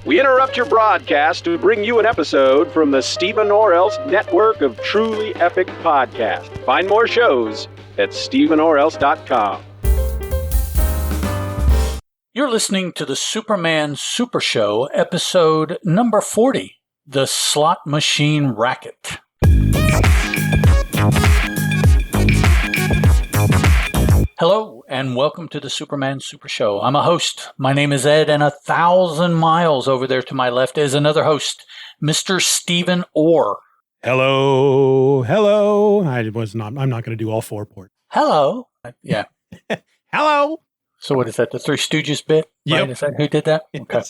We interrupt your broadcast to bring you an episode from the Steeven network of truly epic podcasts. Find more shows at stevenorelse.com. You're listening to the Superman Super Show, episode number 40, The Slot Machine Racket. Hello, and welcome to the Superman Super Show. I'm a host. My name is Ed, and 1,000 miles over there to my left is another host, Mr. Steeven Orr. Hello. I'm not going to do all four ports. Hello. Yeah. Hello. So what is that, the Three Stooges bit? Yep. Right? Is that who did that? Okay.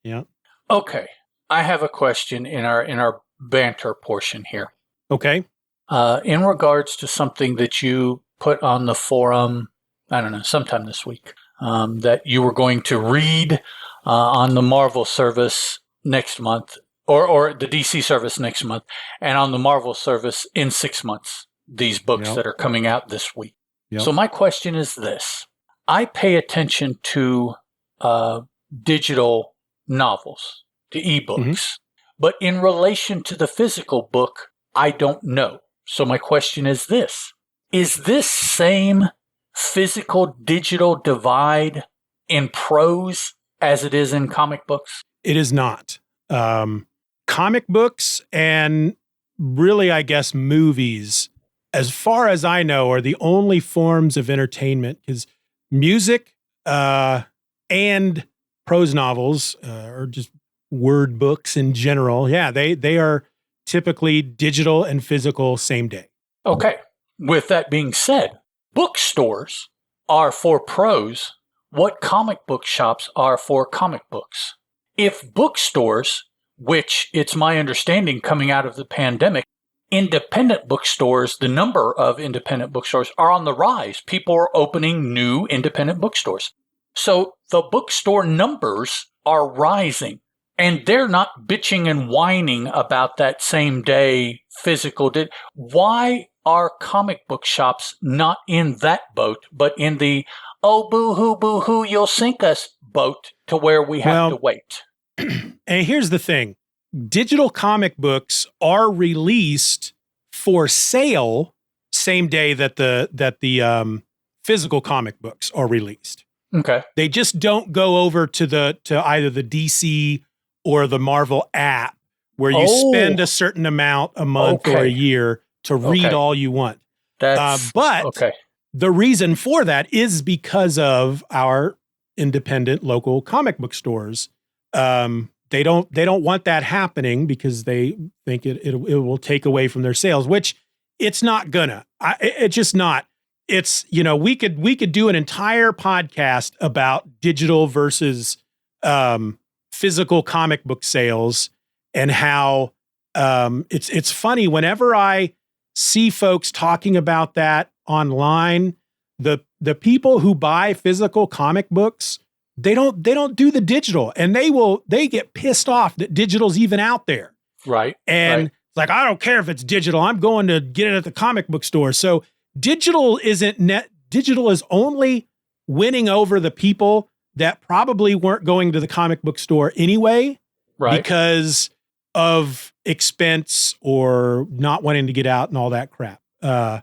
Yeah. Okay. I have a question in our banter portion here. Okay. In regards to something that you put on the forum, I don't know, sometime this week, that you were going to read on the Marvel service next month, or the DC service next month, and on the Marvel service in 6 months, these books that are coming out this week. Yep. So my question is this. I pay attention to digital novels, to ebooks, but in relation to the physical book, I don't know. So my question is this. Is this same physical digital divide in prose as it is in comic books? It is not. Comic books and really, I guess, movies, as far as I know, are the only forms of entertainment, because music and prose novels or just word books in general, they are typically digital and physical same day. Okay. With that being said, bookstores are for prose what comic book shops are for comic books. If bookstores, which it's my understanding coming out of the pandemic, independent bookstores, the number of independent bookstores are on the rise. People are opening new independent bookstores. So the bookstore numbers are rising, and they're not bitching and whining about that same day physical. Why are comic book shops not in that boat, but in the, oh, boo-hoo, you'll sink us boat to where we have to wait? And here's the thing. Digital comic books are released for sale same day that the physical comic books are released. Okay. They just don't go over to either the DC or the Marvel app where you spend a certain amount a month or a year to read all you want. But the reason for that is because of our independent local comic book stores. They don't want that happening because they think it will take away from their sales, which it's not gonna. It's just not. It's, we could do an entire podcast about digital versus physical comic book sales and how it's funny whenever I see folks talking about that online. The people who buy physical comic books, they don't do the digital, and they get pissed off that digital's even out there. Right. And it's like, I don't care if it's digital. I'm going to get it at the comic book store. So digital is only winning over the people that probably weren't going to the comic book store anyway, because of expense or not wanting to get out and all that crap. And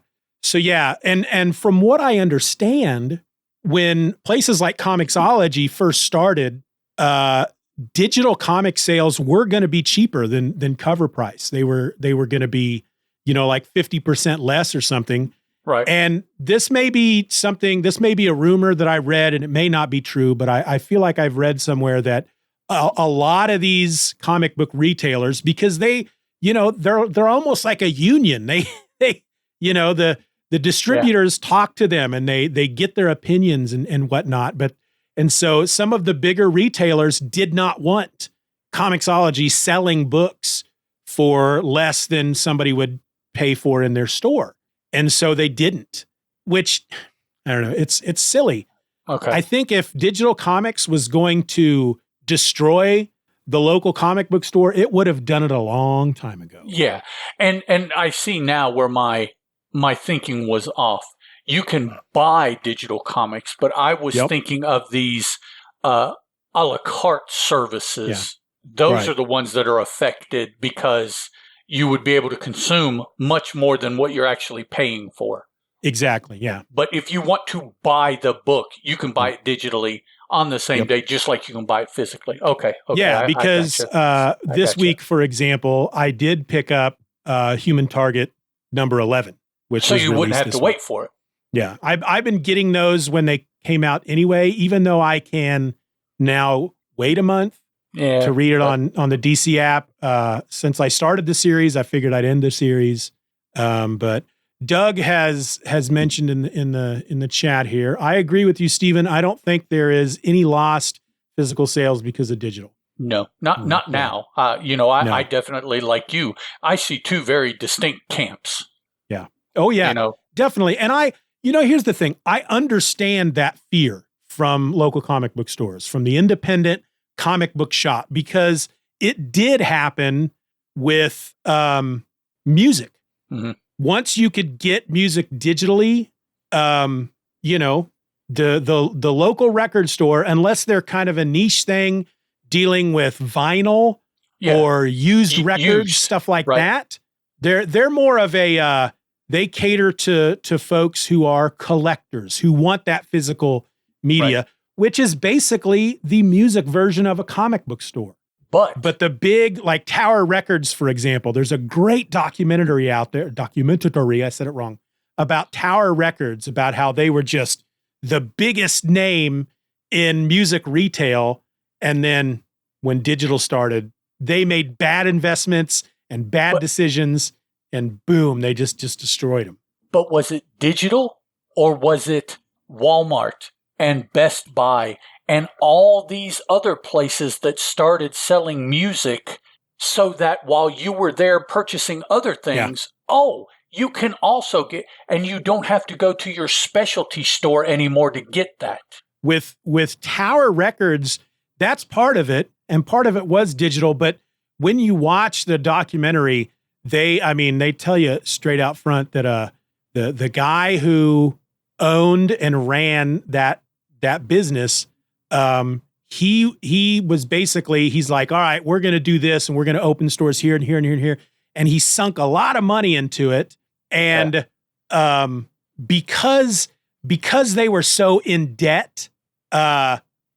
from what I understand, when places like Comixology first started, digital comic sales were going to be cheaper than cover price. They were going to be, like 50% less or something. Right. And this may be a rumor that I read, and it may not be true, but I feel like I've read somewhere that a lot of these comic book retailers, because they're almost like a union. The distributors talk to them and they get their opinions and whatnot. And so some of the bigger retailers did not want Comixology selling books for less than somebody would pay for in their store. And so they didn't, which, I don't know, it's silly. Okay. I think if digital comics was going to destroy the local comic book store, it would have done it a long time ago. Yeah. And I see now where my thinking was off. You can buy digital comics, but I was thinking of these a la carte services Those are the ones that are affected because you would be able to consume much more than what you're actually paying for. Exactly, yeah. But if you want to buy the book, you can buy it digitally on the same day, just like you can buy it physically. Okay. Yeah, because this week, for example, I did pick up Human Target number 11, which so you wouldn't have to wait for it. Yeah, I've been getting those when they came out anyway, even though I can now wait a month to read it on the DC app. Since I started the series, I figured I'd end the series. But Doug has mentioned in the chat here. I agree with you, Steeven. I don't think there is any lost physical sales because of digital. No, not now. I definitely, like you, I see two very distinct camps. Yeah. Oh yeah. Definitely. And here's the thing. I understand that fear from local comic book stores, from the independent comic book shop, because it did happen with music. Mm-hmm. Once you could get music digitally, the local record store, unless they're kind of a niche thing dealing with vinyl or used records, stuff like that, they're more of a they cater to folks who are collectors, who want that physical media, which is basically the music version of a comic book store. But the big, like Tower Records, for example, there's a great documentary out there, I said it wrong, about Tower Records, about how they were just the biggest name in music retail. And then when digital started, they made bad investments and bad decisions, and boom, they just destroyed them. But was it digital, or was it Walmart and Best Buy and all these other places that started selling music so that while you were there purchasing other things, you can also get, and you don't have to go to your specialty store anymore to get that. With Tower Records, that's part of it, and part of it was digital. But when you watch the documentary, they tell you straight out front that the guy who owned and ran that business, he was basically, he's like, all right, we're going to do this, and we're going to open stores here and here and here and here. And he sunk a lot of money into it. And because they were so in debt,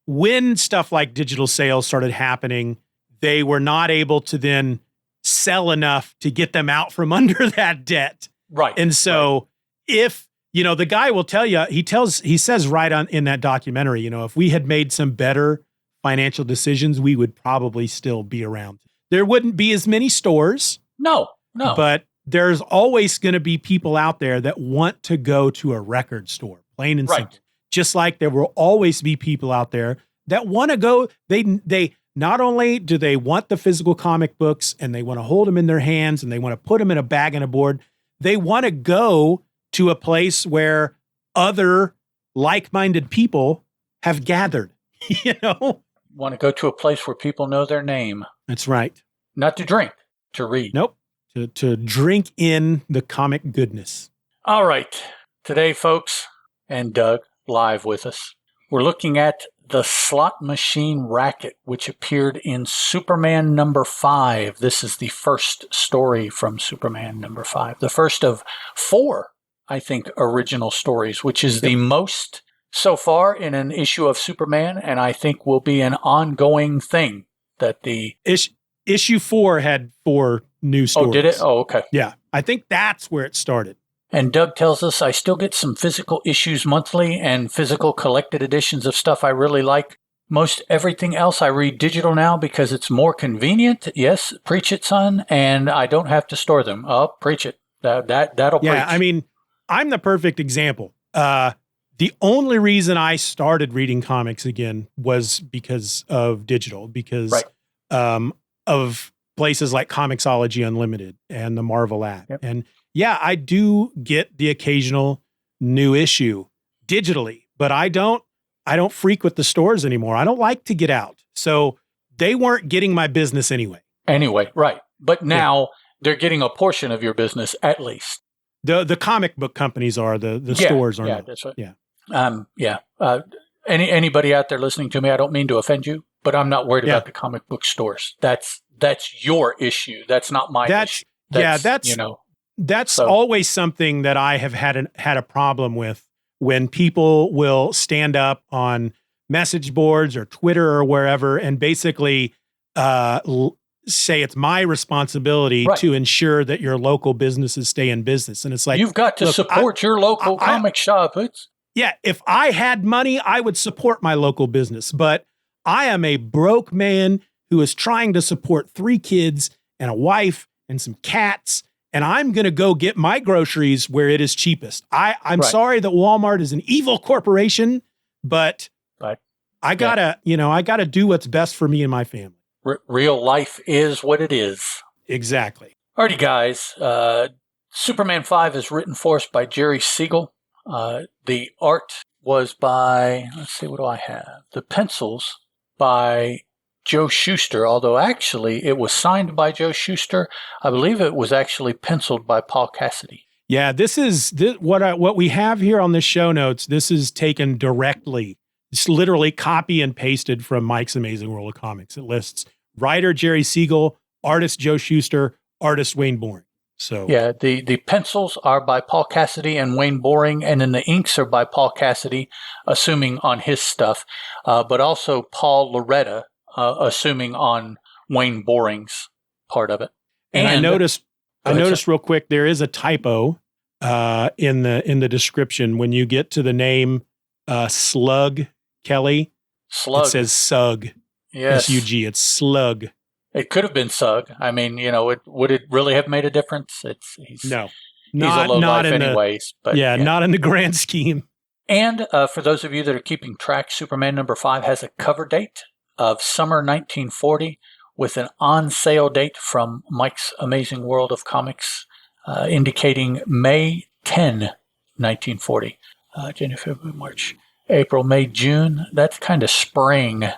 when stuff like digital sales started happening, they were not able to then sell enough to get them out from under that debt. Right. And so if, the guy will tell you, he says right on in that documentary, if we had made some better financial decisions, we would probably still be around. There wouldn't be as many stores. No. But there's always going to be people out there that want to go to a record store, plain and simple. Just like there will always be people out there that want to go. They not only do they want the physical comic books and they want to hold them in their hands and they want to put them in a bag and a board, they want to go to a place where other like-minded people have gathered, Want to go to a place where people know their name. That's right. Not to drink, to read. Nope. To drink in the comic goodness. All right. Today, folks, and Doug, live with us, we're looking at the Slot Machine Racket, which appeared in Superman number 5. This is the first story from Superman number 5. The first of 4, I think, original stories, which is the most so far in an issue of Superman, and I think will be an ongoing thing. That the issue 4 had 4 new stories. Oh, did it? Oh, okay. Yeah, I think that's where it started. And Doug tells us I still get some physical issues monthly and physical collected editions of stuff I really like. Most everything else I read digital now because it's more convenient. Yes, preach it, son. And I don't have to store them. Oh, preach it. That'll preach. Yeah, I mean, I'm the perfect example. The only reason I started reading comics again was because of digital, because of places like Comixology Unlimited and the Marvel app. Yep. And yeah, I do get the occasional new issue digitally, but I don't freak with the stores anymore. I don't like to get out. So they weren't getting my business anyway. Right. But now they're getting a portion of your business at least. The comic book companies are, the stores are. Yeah, that's right. Yeah. Anybody out there listening to me, I don't mean to offend you. but I'm not worried about the comic book stores. That's your issue. That's not my issue. That's always something that I have had a problem with, when people will stand up on message boards or Twitter or wherever and basically say it's my responsibility to ensure that your local businesses stay in business. And it's like, you've got to support your local comic shop. If I had money, I would support my local business, but I am a broke man who is trying to support 3 kids and a wife and some cats, and I'm going to go get my groceries where it is cheapest. I'm sorry that Walmart is an evil corporation, but I gotta do what's best for me and my family. Real life is what it is. Exactly. Alrighty, guys. Superman 5 is written for us by Jerry Siegel. The art was by, let's see, what do I have? The pencils by Joe Shuster, although actually it was signed by Joe Shuster. I believe it was actually penciled by Paul Cassidy. Yeah, this is what we have here on the show notes. This is taken directly. It's literally copy and pasted from Mike's Amazing World of Comics. It lists writer Jerry Siegel, artist Joe Shuster, artist Wayne Boring. So yeah, the pencils are by Paul Cassidy and Wayne Boring, and then the inks are by Paul Cassidy, assuming on his stuff, but also Paul Loretta, assuming on Wayne Boring's part of it. And I noticed real quick, there is a typo in the description when you get to the name Slug Kelly. Slug. It says Sug. Yes. S-U-G. It's Slug. It could have been Sug. I mean, would it really have made a difference? He's a low life anyways. Not in the grand scheme. And for those of you that are keeping track, Superman number 5 has a cover date of summer 1940 with an on-sale date from Mike's Amazing World of Comics indicating May 10, 1940. January, February, March, April, May, June. That's kind of spring.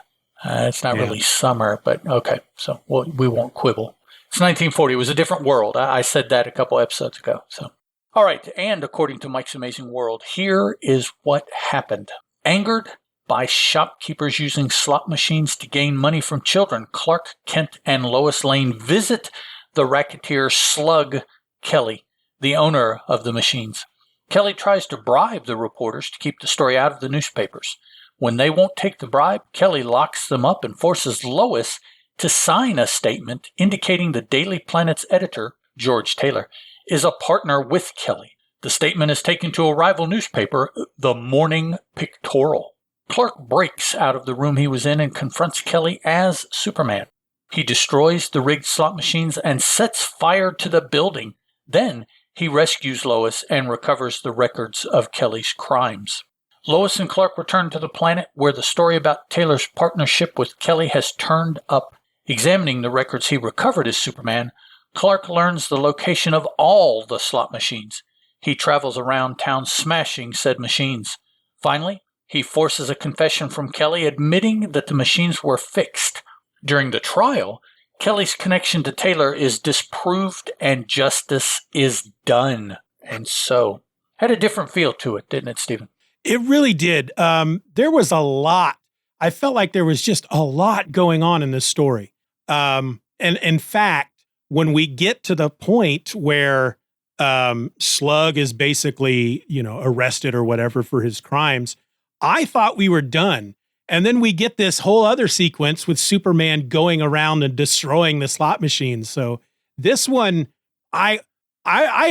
It's not really summer, but okay. So we won't quibble. It's 1940. It was a different world. I said that a couple episodes ago. So, all right. And according to Mike's Amazing World, here is what happened. Angered by shopkeepers using slot machines to gain money from children, Clark, Kent, and Lois Lane visit the racketeer Slug Kelly, the owner of the machines. Kelly tries to bribe the reporters to keep the story out of the newspapers. When they won't take the bribe, Kelly locks them up and forces Lois to sign a statement indicating the Daily Planet's editor, George Taylor, is a partner with Kelly. The statement is taken to a rival newspaper, the Morning Pictorial. Clark breaks out of the room he was in and confronts Kelly as Superman. He destroys the rigged slot machines and sets fire to the building. Then he rescues Lois and recovers the records of Kelly's crimes. Lois and Clark return to the planet where the story about Taylor's partnership with Kelly has turned up. Examining the records he recovered as Superman, Clark learns the location of all the slot machines. He travels around town smashing said machines. Finally, he forces a confession from Kelly admitting that the machines were fixed. During the trial, Kelly's connection to Taylor is disproved and justice is done. And so, had a different feel to it, didn't it, Steeven? It really did. There was a lot. I felt like there was just a lot going on in this story. And in fact, when we get to the point where Slug is basically, arrested or whatever for his crimes, I thought we were done. And then we get this whole other sequence with Superman going around and destroying the slot machines. So this one, I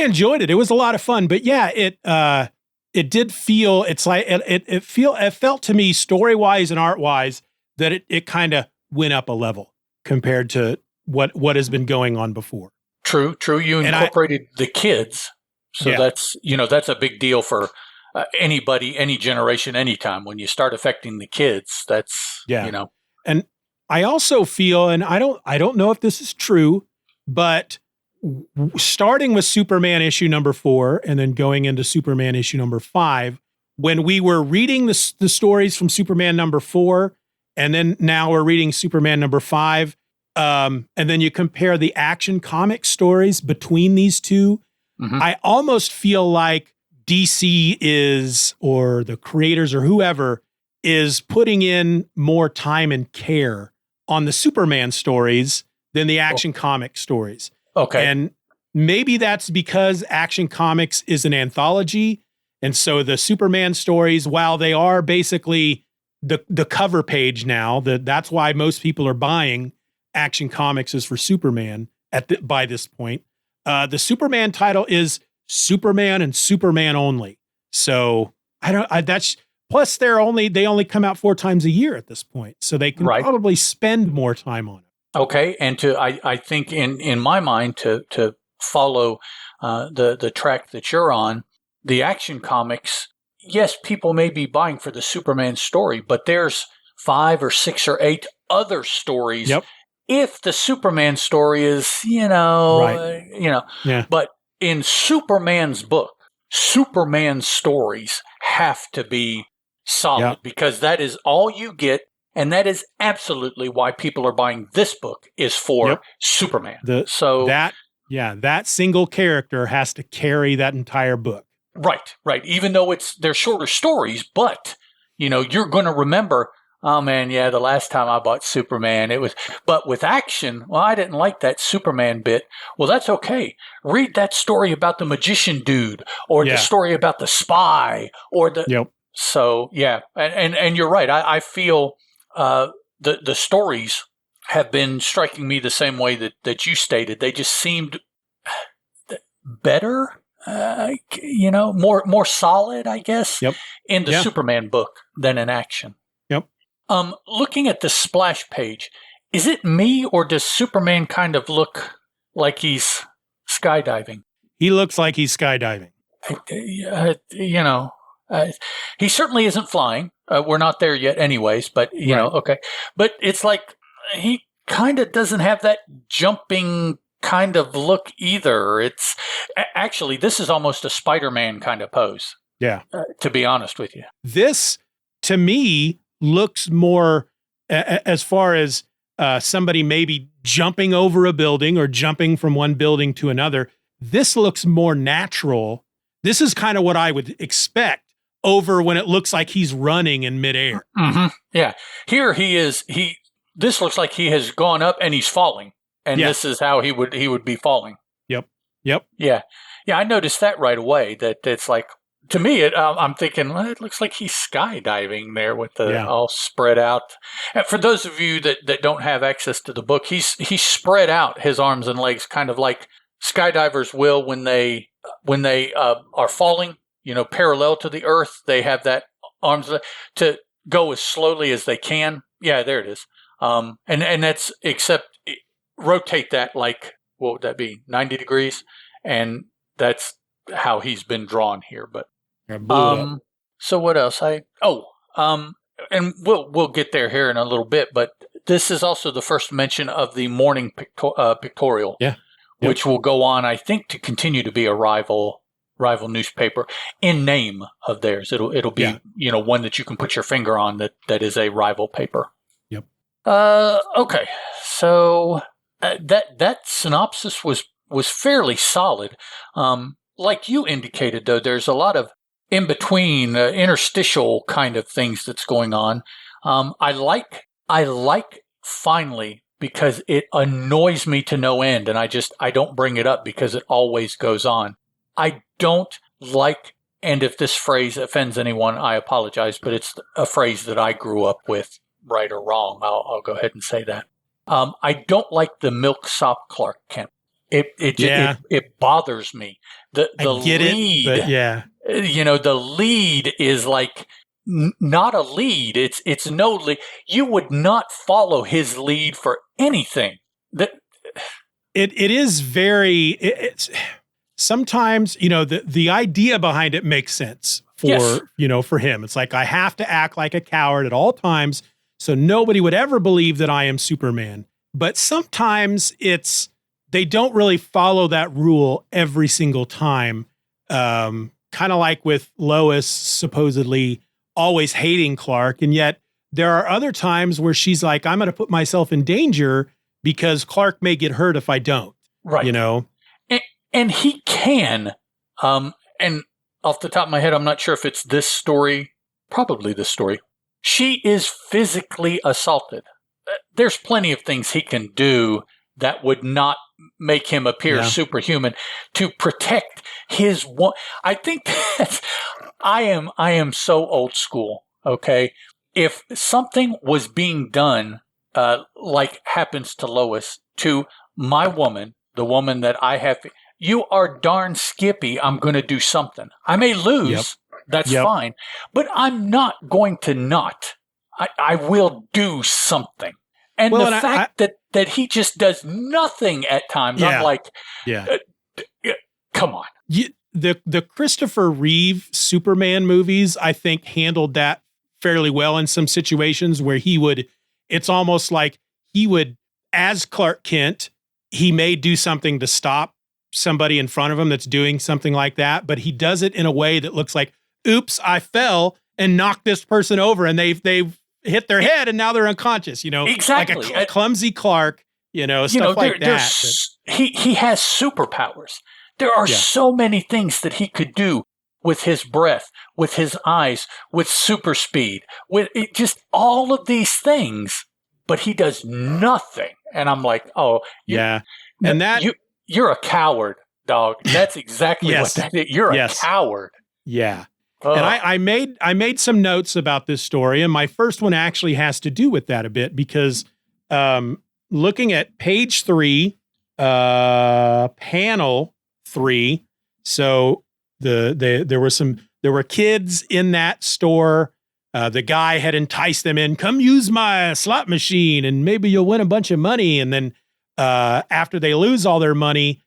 enjoyed it. It was a lot of fun. But yeah, it did feel, it's like, it felt to me story-wise and art-wise that it kind of went up a level compared to what has been going on before. True. You incorporated the kids. So that's a big deal for anybody, any generation, anytime. When you start affecting the kids, that's, And I also feel, and I don't know if this is true, but starting with Superman issue number 4 and then going into Superman issue number 5, when we were reading the stories from Superman number 4, and then now we're reading Superman number 5, and then you compare the Action Comics stories between these two, I almost feel like DC is, or the creators or whoever, is putting in more time and care on the Superman stories than the Action Comic stories. Okay. And maybe that's because Action Comics is an anthology. And so the Superman stories, while they are basically the cover page now, that's why most people are buying Action Comics is for Superman by this point. The Superman title is Superman and Superman only. So plus they only come out 4 times a year at this point. So they can probably spend more time on it. Okay. And I think in my mind to follow the track that you're on, the Action Comics, yes, people may be buying for the Superman story, but there's 5 or 6 or 8 other stories. Yep. If the Superman story is, but in Superman's book, Superman's stories have to be solid because that is all you get. And that is absolutely why people are buying this book is for Superman. That single character has to carry that entire book. Right. Even though they're shorter stories, but you're going to remember, oh man, the last time I bought Superman, but with Action, well, I didn't like that Superman bit. Well, that's okay. Read that story about the magician dude or the story about the spy or so and you're right. I feel the stories have been striking me the same way that you stated. They just seemed better. More solid, I guess, in the Superman book than in Action. Yep. Looking at the splash page, is it me or does Superman kind of look like he's skydiving? He looks like he's skydiving. He certainly isn't flying. We're not there yet anyways, but, okay. But it's like he kind of doesn't have that jumping kind of look either. It's actually, this is almost a Spider-Man kind of pose. Yeah. To be honest with you. This, to me, looks more as far as somebody maybe jumping over a building or jumping from one building to another. This looks more natural. This is kind of what I would expect over when it looks like he's running in midair. Mm-hmm. Yeah. Here he is. This looks like he has gone up and he's falling. And this is how he would be falling. Yep. Yeah. I noticed that right away. That it's like, to me, I'm thinking, well, it looks like he's skydiving there with the all spread out. And for those of you that don't have access to the book, he's spread out his arms and legs, kind of like skydivers will when they are falling. Parallel to the earth, they have that arms to go as slowly as they can. Yeah, there it is. And that's except. Rotate that like, what would that be, 90 degrees? And that's how he's been drawn here. But so what else? And we'll get there here in a little bit. But this is also the first mention of the morning pictorial, which will go on, I think, to continue to be a rival newspaper in name of theirs. It'll be one that you can put your finger on that is a rival paper. Yep. Okay, so. That synopsis was fairly solid. Like you indicated, though, there's a lot of in between interstitial kind of things that's going on. I like finally because it annoys me to no end, and I don't bring it up because it always goes on. I don't like, and if this phrase offends anyone, I apologize, but it's a phrase that I grew up with, right or wrong. I'll go ahead and say that. I don't like the milksop Clark Kent. It bothers me. The lead, the lead is like not a lead. It's no lead. You would not follow his lead for anything. It is very. It's sometimes the idea behind it makes sense for him. It's like I have to act like a coward at all times. So nobody would ever believe that I am Superman. But sometimes they don't really follow that rule every single time. Kind of like with Lois supposedly always hating Clark. And yet there are other times where she's like, I'm going to put myself in danger because Clark may get hurt if I don't. Right. And he can. And off the top of my head, I'm not sure if it's this story, probably this story. she is physically assaulted. There's plenty of things he can do that would not make him appear superhuman to protect his one. I think that I am so old school. Okay. If something was being done, like happens to Lois, to my woman, the woman that I have, you are darn skippy. I'm going to do something. I may lose. Yep. That's fine. But I'm not going to not. I will do something. And the fact that he just does nothing at times, I'm like, come on. The Christopher Reeve Superman movies, I think, handled that fairly well in some situations where it's almost like he would, as Clark Kent, he may do something to stop somebody in front of him that's doing something like that, but he does it in a way that looks like, oops, I fell and knocked this person over and they've hit their head and now they're unconscious, exactly. Like a clumsy Clark, stuff like that. He has superpowers. There are so many things that he could do with his breath, with his eyes, with super speed, with just all of these things, but he does nothing. And I'm like, you're a coward, dog. That's exactly what that is. You're a coward. Yeah. And I made some notes about this story, and my first one actually has to do with that a bit because looking at page 3, panel 3, so there were kids in that store. The guy had enticed them in, come use my slot machine and maybe you'll win a bunch of money. And then after they lose all their money,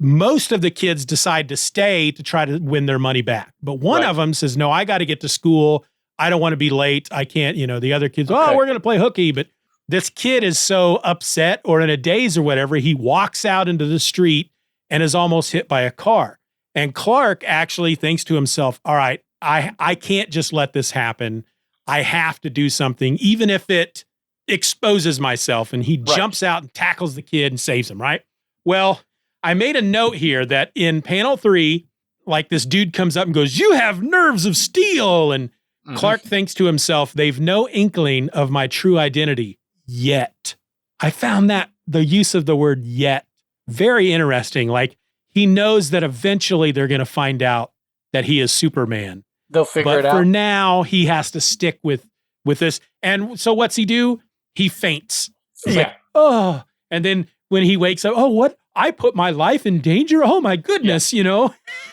most of the kids decide to stay to try to win their money back. But one of them says, no, I got to get to school. I don't want to be late. I can't, the other kids, we're going to play hooky. But this kid is so upset or in a daze or whatever, he walks out into the street and is almost hit by a car. And Clark actually thinks to himself, all right, I can't just let this happen. I have to do something, even if it exposes myself. And he jumps out and tackles the kid and saves him, right? Well, I made a note here that in panel 3, like this dude comes up and goes, you have nerves of steel. And Clark thinks to himself, they've no inkling of my true identity yet. I found that the use of the word yet very interesting. Like he knows that eventually they're going to find out that he is Superman. They'll figure it out. But for now, he has to stick with this. And so what's he do? He faints. He's like, oh. And then when he wakes up, oh, what? I put my life in danger? Oh, my goodness,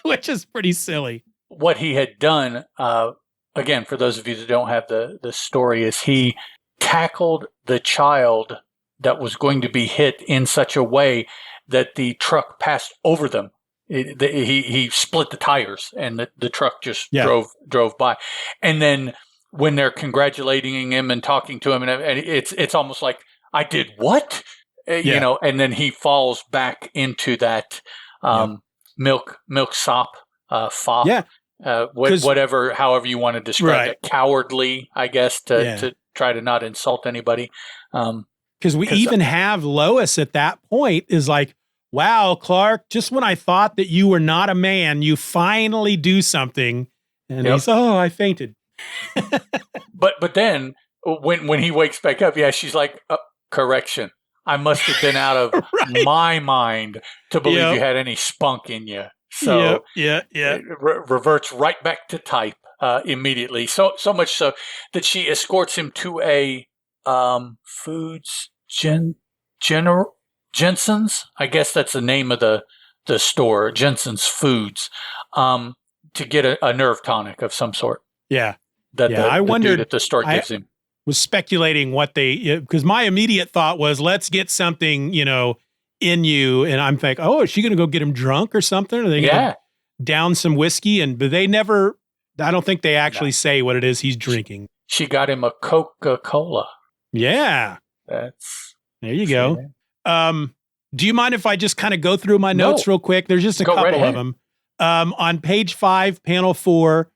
which is pretty silly. What he had done, again, for those of you that don't have the story, is he tackled the child that was going to be hit in such a way that the truck passed over them. He split the tires and the truck just drove by. And then when they're congratulating him and talking to him, and it's almost like, I did what? And then he falls back into that milk sop, fop, whatever, however you want to describe it. Cowardly, I guess, to try to not insult anybody. Because we even have Lois at that point is like, wow, Clark, just when I thought that you were not a man, you finally do something. And he's, I fainted. But then when he wakes back up, she's like, correction. I must have been out of my mind to believe you had any spunk in you. So it reverts right back to type immediately. So much so that she escorts him to a Foods Jensen's. I guess that's the name of the store, Jensen's Foods, to get a nerve tonic of some sort. Yeah. I wondered that the store gives him. Was speculating what because my immediate thought was, let's get something, in you. And I'm thinking, oh, is she going to go get him drunk or something? Are they going to down some whiskey? But they never, I don't think they actually say what it is he's drinking. She got him a Coca-Cola. Yeah. There you go. Do you mind if I just kind of go through my notes real quick? There's just a couple of them. On page 5, panel 4,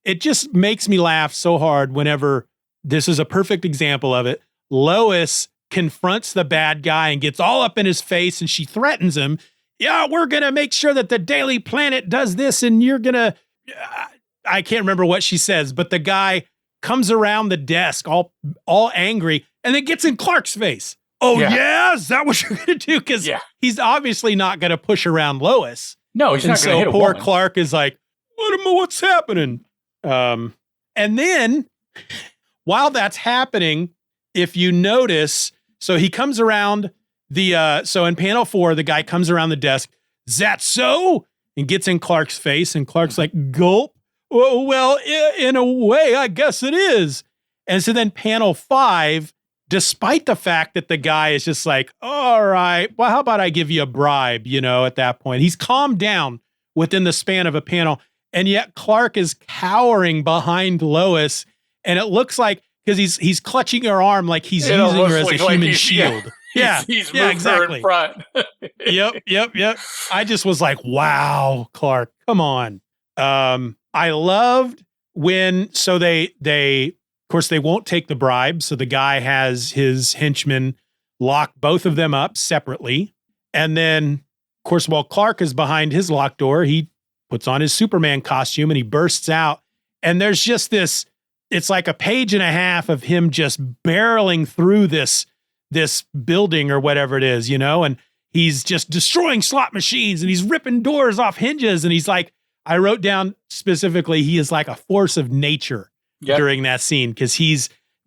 it just makes me laugh so hard whenever this is a perfect example of it. Lois confronts the bad guy and gets all up in his face and she threatens him. Yeah, we're going to make sure that the Daily Planet does this and you're going to, I can't remember what she says, but the guy comes around the desk all angry, and then gets in Clark's face. Oh, yeah? Is that what you're going to do? Because he's obviously not going to push around Lois. No, he's not going to hit a poor woman. Clark is like, what's happening? And then while that's happening, if you notice, so he comes around so in panel 4, the guy comes around the desk, "Is that so?" and gets in Clark's face, and Clark's like, "Gulp. Well, in a way, I guess it is." And so then panel 5, despite the fact that the guy is just like, "All right, well, how about I give you a bribe?" At that point, he's calmed down within the span of a panel. And yet Clark is cowering behind Lois. And it looks like, because he's clutching her arm like he's using her as a human shield. He's moved her in front. Yep. I just was like, wow, Clark, come on. I loved when, so they of course, they won't take the bribe. So the guy has his henchmen lock both of them up separately. And then, of course, while Clark is behind his locked door, he puts on his Superman costume and he bursts out. And there's just this, it's like a page and a half of him just barreling through this building or whatever it is, and he's just destroying slot machines and he's ripping doors off hinges. And he's like, I wrote down specifically, he is like a force of nature during that scene. Cause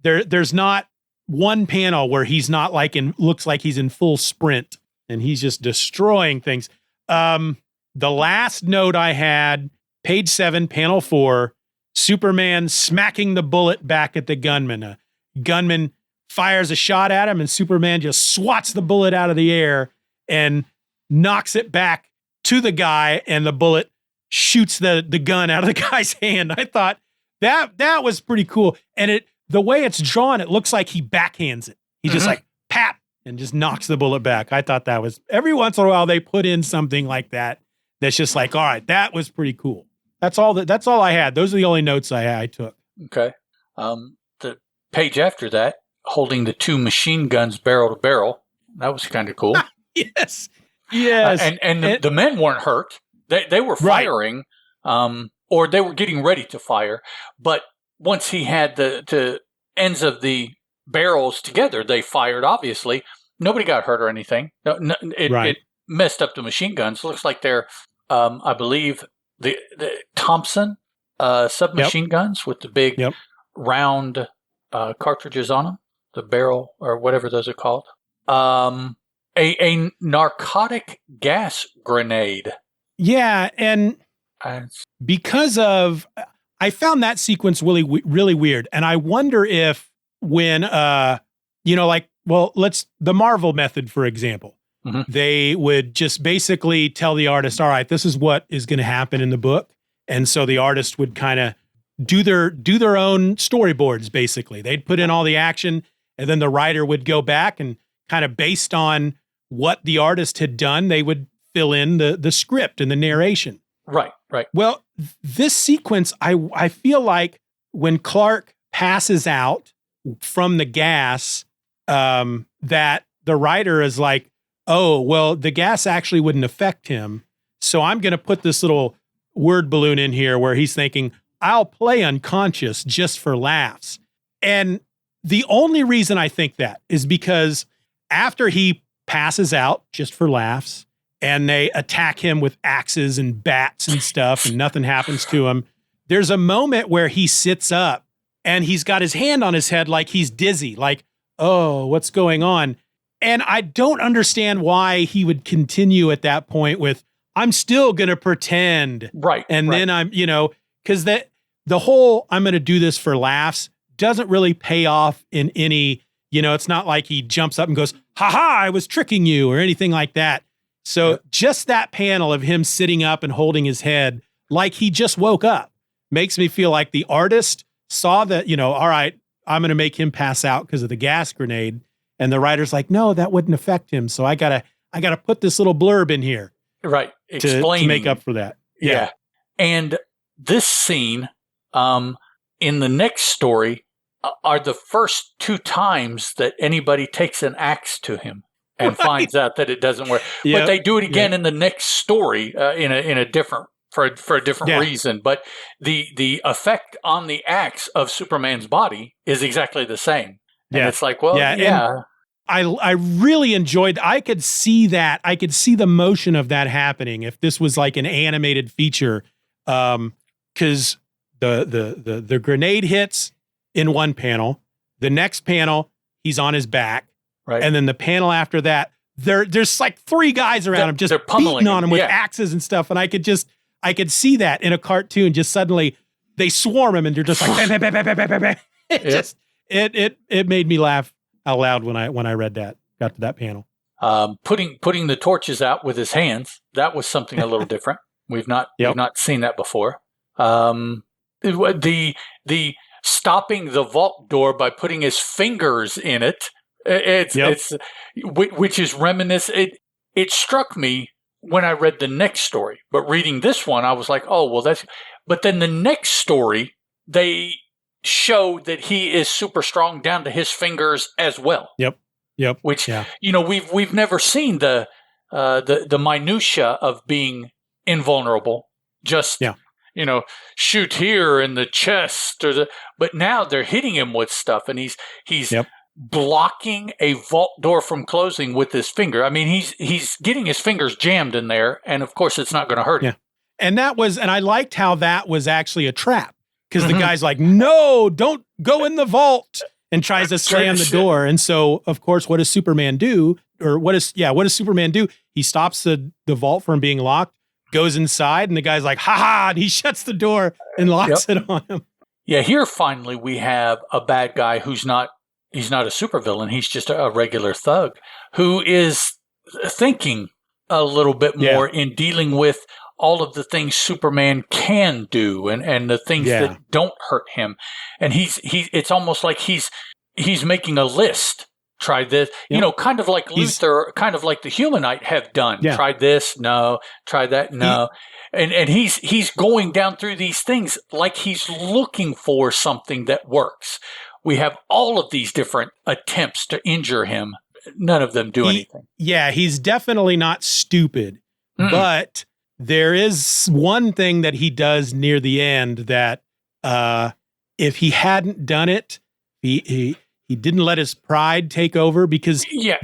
there's not one panel where he's not looks like he's in full sprint and he's just destroying things. The last note I had, page 7, panel 4, Superman smacking the bullet back at the gunman. A gunman fires a shot at him and Superman just swats the bullet out of the air and knocks it back to the guy, and the bullet shoots the gun out of the guy's hand. I thought that was pretty cool. And the way it's drawn, it looks like he backhands it. He's just like, pap, and just knocks the bullet back. I thought that was, every once in a while they put in something like that. That's just like, all right, that was pretty cool. That's all I had. Those are the only notes I took. Okay. The page after that, holding the 2 machine guns barrel to barrel. That was kind of cool. Yes. And the men weren't hurt. They were firing, or they were getting ready to fire. But once he had the ends of the barrels together, they fired, obviously. Nobody got hurt or anything. It messed up the machine guns. It looks like they're, I believe, the Thompson submachine guns with the big round cartridges on them, the barrel or whatever those are called. A narcotic gas grenade. Yeah, and because of, I found that sequence really, really weird, and I wonder if when, the Marvel method, for example. They would just basically tell the artist, all right, this is what is going to happen in the book. And so the artist would kind of do their own storyboards, basically. They'd put in all the action, and then the writer would go back and kind of based on what the artist had done, they would fill in the script and the narration. Right. Well, this sequence, I feel like when Clark passes out from the gas, that the writer is like, oh, well, the gas actually wouldn't affect him. So I'm going to put this little word balloon in here where he's thinking, I'll play unconscious just for laughs. And the only reason I think that is because after he passes out just for laughs and they attack him with axes and bats and stuff and nothing happens to him, there's a moment where he sits up and he's got his hand on his head like he's dizzy, like, oh, what's going on? And I don't understand why he would continue at that point with, I'm still going to pretend. Right. And then I'm, because the whole, I'm going to do this for laughs doesn't really pay off in any, it's not like he jumps up and goes, I was tricking you or anything like that. So just that panel of him sitting up and holding his head like he just woke up makes me feel like the artist saw that, all right, I'm going to make him pass out because of the gas grenade. And the writer's like, no, that wouldn't affect him. So I gotta put this little blurb in here. Right. To make up for that. Yeah. And this scene, in the next story, are the first 2 times that anybody takes an axe to him and finds out that it doesn't work. But they do it again in the next story, in a different for a different reason. But the effect on the axe of Superman's body is exactly the same. And it's like, well, I really enjoyed. I could see that. I could see the motion of that happening if this was like an animated feature, because the grenade hits in one panel, the next panel he's on his back, right, and then the panel after that, there's like 3 guys around him just beating on him with axes and stuff, and I could see that in a cartoon. Just suddenly they swarm him and they're just like bam, bam, bam, bam, bam, bam, bam. It made me laugh out loud when I read that, got to that panel. Putting the torches out with his hands, that was something a little different. We've not seen that before. The stopping the vault door by putting his fingers in it, it's which is reminiscent. It struck me when I read the next story, but reading this one, I was like, oh, well, that's. But then the next story, they show that he is super strong down to his fingers as well. Yep. Which we've never seen the minutia of being invulnerable. Just shoot here in the chest but now they're hitting him with stuff, and he's blocking a vault door from closing with his finger. I mean, he's getting his fingers jammed in there, and of course it's not going to hurt him. And I liked how that was actually a trap. Because the guy's like, no, don't go in the vault, and tries to slam the door. And so, of course, what does Superman do? Or what does Superman do? He stops the vault from being locked, goes inside, and the guy's like, ha, and he shuts the door and locks it on him. Yeah, here finally we have a bad guy he's not a supervillain. He's just a regular thug who is thinking a little bit more in dealing with all of the things Superman can do and the things that don't hurt him. And it's almost like he's making a list. Try this, kind of like Luthor, kind of like the Humanite have done. Yeah. Try this, no. Try that, no. And he's going down through these things like he's looking for something that works. We have all of these different attempts to injure him. None of them do anything. Yeah, he's definitely not stupid, but there is one thing that he does near the end that if he hadn't done it, he didn't let his pride take over, because he'd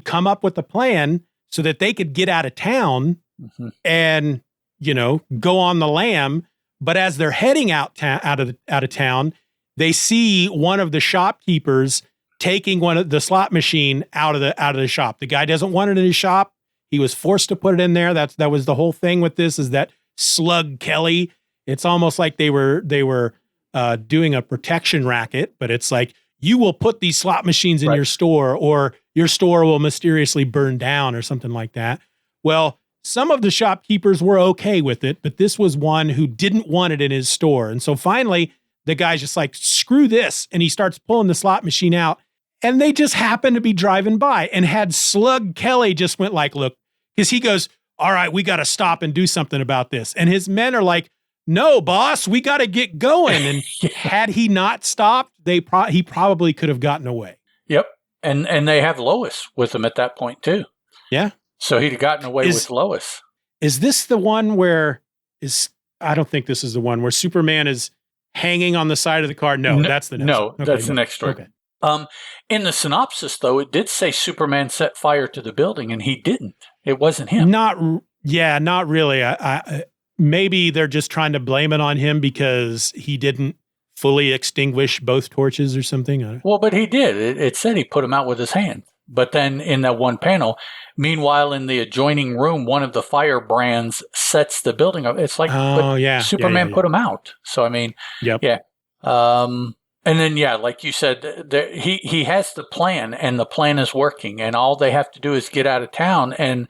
come up with a plan so that they could get out of town and, go on the lam. But as they're heading out of town, they see one of the shopkeepers taking one of the slot machine out of the shop. The guy doesn't want it in his shop. He was forced to put it in there. That was the whole thing with this, is that Slug Kelly. It's almost like they were doing a protection racket, but it's like, you will put these slot machines in your store, or your store will mysteriously burn down, or something like that. Well, some of the shopkeepers were okay with it, but this was one who didn't want it in his store. And so finally, the guy's just like, screw this. And he starts pulling the slot machine out, and they just happened to be driving by, and had Slug Kelly just went like, look, because he goes, all right, we got to stop and do something about this. And his men are like, no, boss, we got to get going. And had he not stopped, he probably could have gotten away. Yep. And they have Lois with him at that point too. Yeah. So he'd have gotten away with Lois. Is this the one where I don't think this is the one where Superman is hanging on the side of the car. No, that's the next one. Okay, that's the next story. Okay. In the synopsis, though, it did say Superman set fire to the building, and he didn't. It wasn't him. Not really. Maybe they're just trying to blame it on him because he didn't fully extinguish both torches or something. Well, but he did. It said he put them out with his hand. But then in that one panel, meanwhile, in the adjoining room, one of the firebrands sets the building up. It's like, Superman put them out. So, I mean, yeah. And then, like you said, he has the plan, and the plan is working, and all they have to do is get out of town. And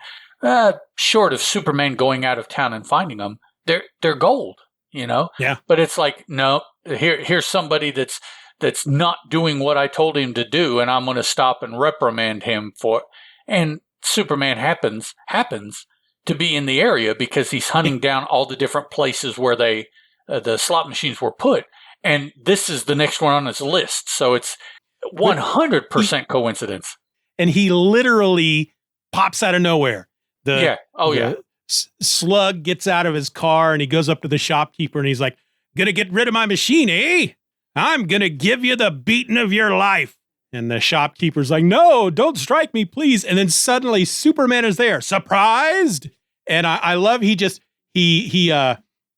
short of Superman going out of town and finding them, they're gold, Yeah. But it's like, no, here's somebody that's not doing what I told him to do, and I'm going to stop and reprimand him for. And Superman happens to be in the area because he's hunting down all the different places where the slot machines were put. And this is the next one on his list. So it's 100% coincidence. And he literally pops out of nowhere. Slug gets out of his car and he goes up to the shopkeeper and he's like, "Gonna get rid of my machine, eh? I'm gonna give you the beating of your life." And the shopkeeper's like, "No, don't strike me, please." And then suddenly Superman is there, surprised. And I love he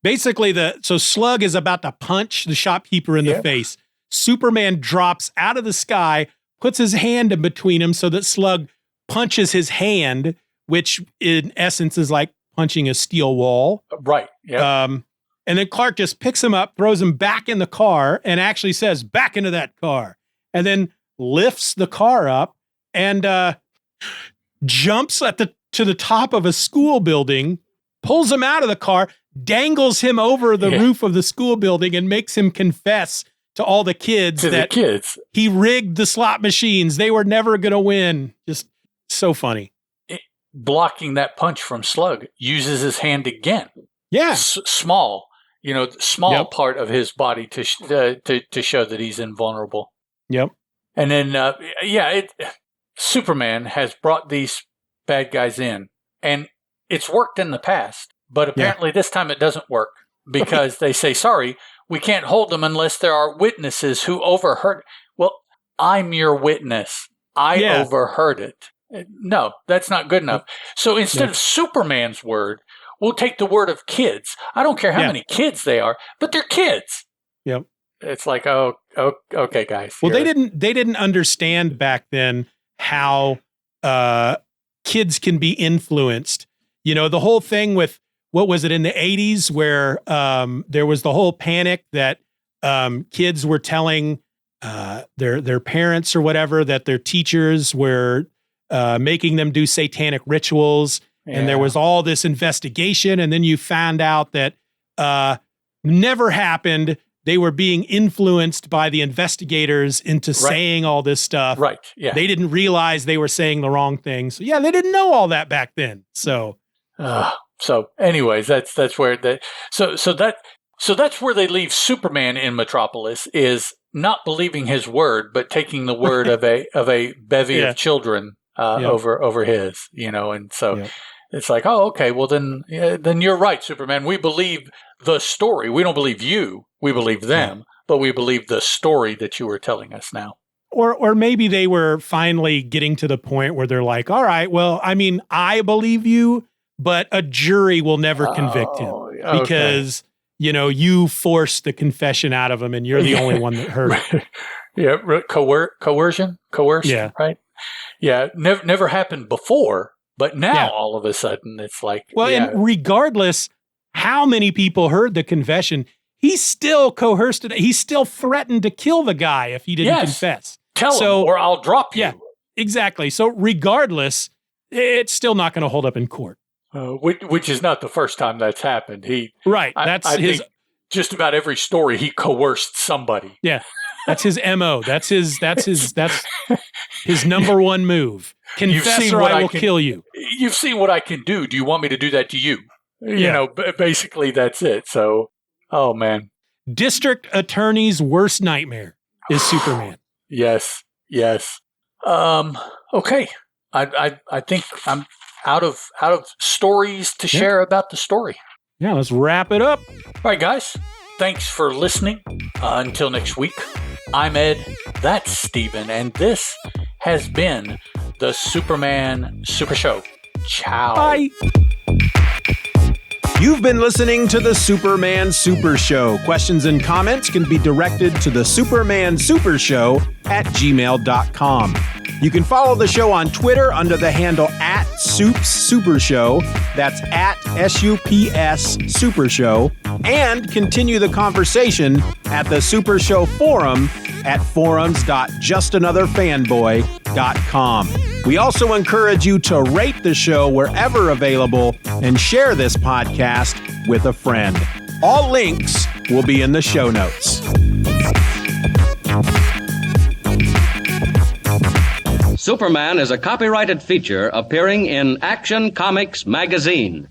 basically so Slug is about to punch the shopkeeper in the face. Superman drops out of the sky, puts his hand in between him so that Slug punches his hand, which in essence is like punching a steel wall. Right. Yeah. And then Clark just picks him up, throws him back in the car, and actually says, "Back into that car." And then lifts the car up and jumps to the top of a school building, pulls him out of the car, dangles him over the roof of the school building, and makes him confess to all the kids he rigged the slot machines. They were never going to win. Just so funny. Blocking that punch from Slug, uses his hand again. Yeah. Small part of his body to show that he's invulnerable. Yep. And then, Superman has brought these bad guys in, and it's worked in the past, but apparently this time it doesn't work because they say, "Sorry, we can't hold them unless there are witnesses who overheard." Well, I'm your witness. I overheard it. No, that's not good enough. So instead of Superman's word, we'll take the word of kids. I don't care how many kids they are, but they're kids. Yep. It's like, oh, okay, guys. Well, they didn't understand back then how kids can be influenced. You know, the whole thing with, what was it, in the 80s where there was the whole panic that kids were telling their parents or whatever that their teachers were making them do satanic rituals. And there was all this investigation. And then you found out that never happened. They were being influenced by the investigators into saying all this stuff. Right. Yeah. They didn't realize they were saying the wrong thing. So they didn't know all that back then. So anyways, that's where that's where they leave Superman in Metropolis, is not believing his word, but taking the word of a bevy of children over his, and so it's like, oh, okay, well then you're right, Superman. We believe the story. We don't believe you. We believe them, but we believe the story that you were telling us now. Or maybe they were finally getting to the point where they're like, all right, well, I mean, I believe you, but a jury will never convict him because, you forced the confession out of him and you're the only one that heard it. Coercion, right? Yeah, never happened before, but now all of a sudden it's like... Well, and regardless how many people heard the confession, he still coerced it. He still threatened to kill the guy if he didn't confess. Tell him or I'll drop you. Yeah, exactly. So regardless, it's still not going to hold up in court. Which is not the first time that's happened. I think just about every story he coerced somebody. Yeah. That's his MO. That's his number one move. Confess or I will kill you. You've seen what I can do. Do you want me to do that to you? Basically that's it. So, oh man. District attorney's worst nightmare is Superman. Yes. Okay. I think I'm out of stories to share about the story. Yeah, let's wrap it up. All right, guys. Thanks for listening. Until next week, I'm Ed, that's Steven, and this has been the Superman Super Show. Ciao. Bye. You've been listening to the Superman Super Show. Questions and comments can be directed to the Superman Super Show at gmail.com. You can follow the show on Twitter under the handle @SoupsSuperShow. That's @SUPS Super Show. And continue the conversation at the Super Show Forum at forums.justanotherfanboy.com. We also encourage you to rate the show wherever available and share this podcast with a friend. All links will be in the show notes. Superman is a copyrighted feature appearing in Action Comics magazine.